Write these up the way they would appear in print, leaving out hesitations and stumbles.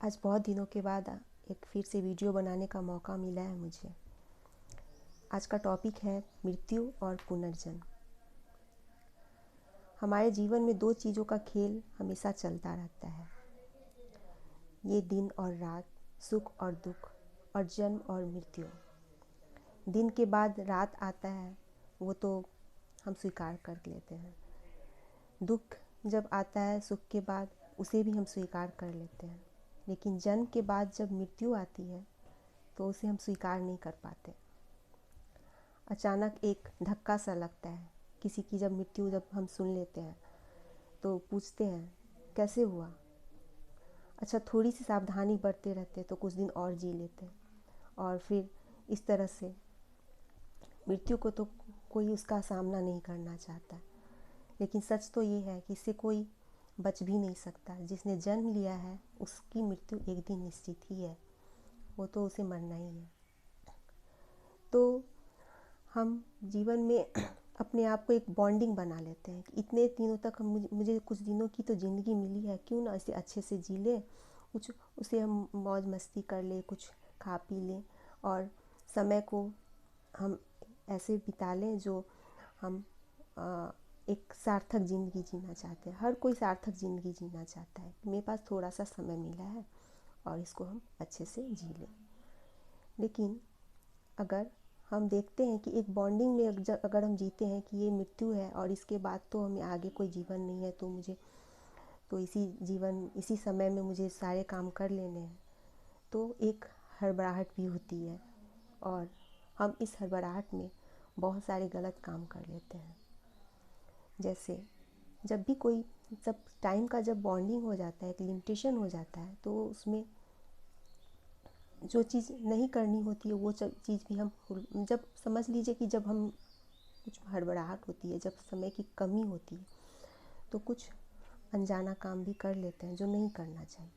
आज बहुत दिनों के बाद एक फिर से वीडियो बनाने का मौका मिला है मुझे। आज का टॉपिक है मृत्यु और पुनर्जन्म। हमारे जीवन में दो चीज़ों का खेल हमेशा चलता रहता है, ये दिन और रात, सुख और दुख, और जन्म और मृत्यु। दिन के बाद रात आता है, वो तो हम स्वीकार कर लेते हैं। दुख जब आता है सुख के बाद, उसे भी हम स्वीकार कर लेते हैं। लेकिन जन्म के बाद जब मृत्यु आती है तो उसे हम स्वीकार नहीं कर पाते। अचानक एक धक्का सा लगता है। किसी की जब हम सुन लेते हैं तो पूछते हैं कैसे हुआ। अच्छा, थोड़ी सी सावधानी बरते रहते तो कुछ दिन और जी लेते, और फिर इस तरह से मृत्यु को तो कोई उसका सामना नहीं करना चाहता। लेकिन सच तो ये है कि इससे कोई बच भी नहीं सकता। जिसने जन्म लिया है उसकी मृत्यु एक दिन निश्चित ही है, वो तो उसे मरना ही है। तो हम जीवन में अपने आप को एक बॉन्डिंग बना लेते हैं कि इतने दिनों तक मुझे कुछ दिनों की तो ज़िंदगी मिली है, क्यों ना इसे अच्छे से जी लें, कुछ उसे हम मौज मस्ती कर लें, कुछ खा पी लें, और समय को हम ऐसे बिता लें जो हम एक सार्थक ज़िंदगी जीना चाहते हैं। हर कोई सार्थक ज़िंदगी जीना चाहता है। मेरे पास थोड़ा सा समय मिला है और इसको हम अच्छे से जी लें। लेकिन अगर हम देखते हैं कि एक बॉन्डिंग में अगर हम जीते हैं कि ये मृत्यु है और इसके बाद तो हमें आगे कोई जीवन नहीं है, तो मुझे तो इसी समय में मुझे सारे काम कर लेने हैं, तो एक हड़बड़ाहट भी होती है और हम इस हड़बड़ाहट में बहुत सारे गलत काम कर लेते हैं। जैसे जब टाइम का जब बॉन्डिंग हो जाता है, एक लिमिटेशन हो जाता है, तो उसमें जो चीज़ नहीं करनी होती है वो चीज़ भी हम जब समझ लीजिए कि जब हम कुछ हड़बड़ाहट होती है, जब समय की कमी होती है, तो कुछ अनजाना काम भी कर लेते हैं जो नहीं करना चाहिए।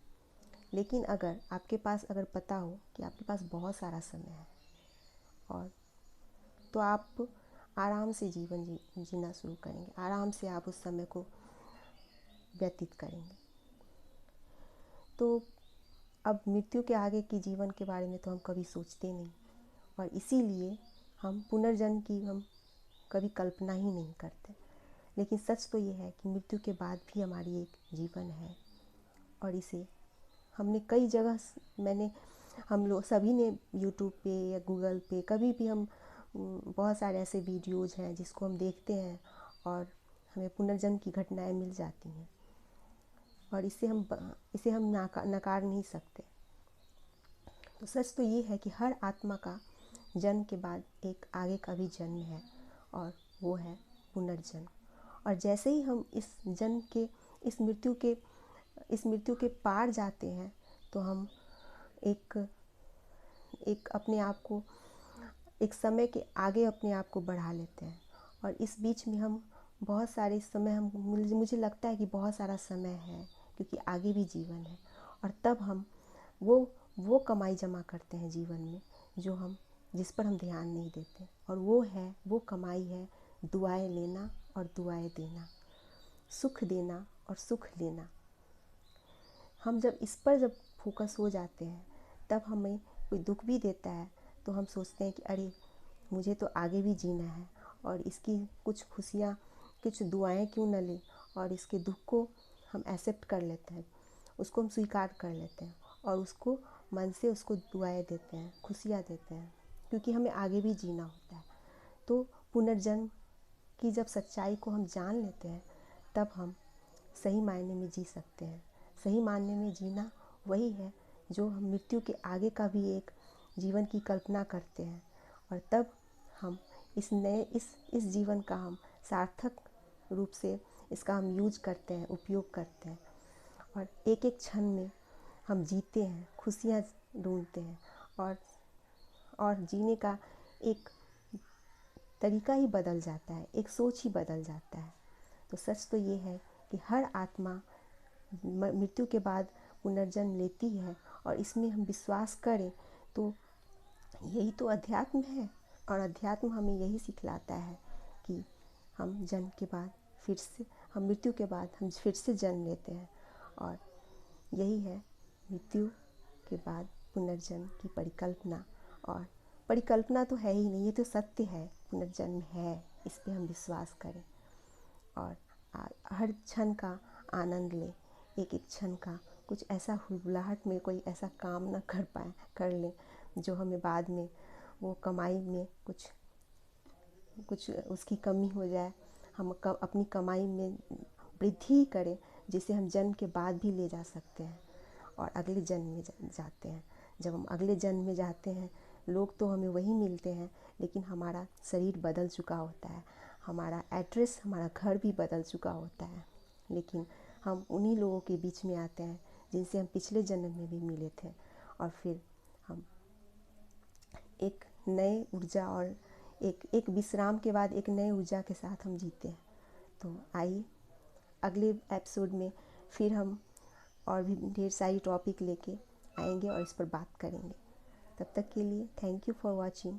लेकिन अगर आपके पास अगर पता हो कि आपके पास बहुत सारा समय है, और तो आप आराम से जीना शुरू करेंगे, आराम से आप उस समय को व्यतीत करेंगे। तो अब मृत्यु के आगे के जीवन के बारे में तो हम कभी सोचते नहीं, और इसीलिए हम पुनर्जन्म की हम कभी कल्पना ही नहीं करते। लेकिन सच तो ये है कि मृत्यु के बाद भी हमारी एक जीवन है, और इसे हमने कई जगह हम लोग सभी ने यूट्यूब पे या गूगल पे कभी भी हम बहुत सारे ऐसे वीडियोज़ हैं जिसको हम देखते हैं और हमें पुनर्जन्म की घटनाएं मिल जाती हैं, और इसे हम नकार नहीं सकते। तो सच तो ये है कि हर आत्मा का जन्म के बाद एक आगे का भी जन्म है, और वो है पुनर्जन्म। और जैसे ही हम इस मृत्यु के पार जाते हैं, तो हम एक एक अपने आप को एक समय के आगे अपने आप को बढ़ा लेते हैं। और इस बीच में हम बहुत सारे समय हम मुझे लगता है कि बहुत सारा समय है, क्योंकि आगे भी जीवन है। और तब हम वो कमाई जमा करते हैं जीवन में जिस पर हम ध्यान नहीं देते, और वो कमाई है दुआएं लेना और दुआएं देना, सुख देना और सुख लेना। हम जब फोकस हो जाते हैं, तब हमें कोई दुख भी देता है तो हम सोचते हैं कि अरे मुझे तो आगे भी जीना है, और इसकी कुछ खुशियाँ, कुछ दुआएं क्यों न लें, और इसके दुख को हम एक्सेप्ट कर लेते हैं, उसको हम स्वीकार कर लेते हैं, और उसको मन से उसको दुआएं देते हैं, खुशियाँ देते हैं, क्योंकि हमें आगे भी जीना होता है। तो पुनर्जन्म की जब सच्चाई को हम जान लेते हैं, तब हम सही मायने में जी सकते हैं। सही मायने में जीना वही है जो हम मृत्यु के आगे का भी एक जीवन की कल्पना करते हैं, और तब हम इस जीवन का हम सार्थक रूप से इसका हम यूज करते हैं, उपयोग करते हैं, और एक एक क्षण में हम जीते हैं, खुशियाँ ढूंढते हैं, और जीने का एक तरीका ही बदल जाता है, एक सोच ही बदल जाता है। तो सच तो ये है कि हर आत्मा मृत्यु के बाद पुनर्जन्म लेती है, और इसमें हम विश्वास करें तो यही तो अध्यात्म है। और अध्यात्म हमें यही सिखलाता है कि हम मृत्यु के बाद हम फिर से जन्म लेते हैं, और यही है मृत्यु के बाद पुनर्जन्म की परिकल्पना, और परिकल्पना तो है ही नहीं, ये तो सत्य है, पुनर्जन्म है, इस पे हम विश्वास करें और हर क्षण का आनंद लें। एक एक क्षण का कुछ ऐसा हुलहुलाहट में कोई ऐसा काम ना कर लें जो हमें बाद में वो कमाई में कुछ उसकी कमी हो जाए। हम अपनी कमाई में वृद्धि ही करें जिसे हम जन्म के बाद भी ले जा सकते हैं और अगले जन्म में जाते हैं। जब हम अगले जन्म में जाते हैं, लोग तो हमें वही मिलते हैं, लेकिन हमारा शरीर बदल चुका होता है, हमारा एड्रेस, हमारा घर भी बदल चुका होता है, लेकिन हम उन्हीं लोगों के बीच में आते हैं जिनसे हम पिछले जन्म में भी मिले थे, और फिर हम एक नए ऊर्जा और एक विश्राम के बाद एक नए ऊर्जा के साथ हम जीते हैं। तो आइए अगले एपिसोड में फिर हम और भी ढेर सारी टॉपिक लेके आएंगे और इस पर बात करेंगे। तब तक के लिए थैंक यू फॉर वॉचिंग।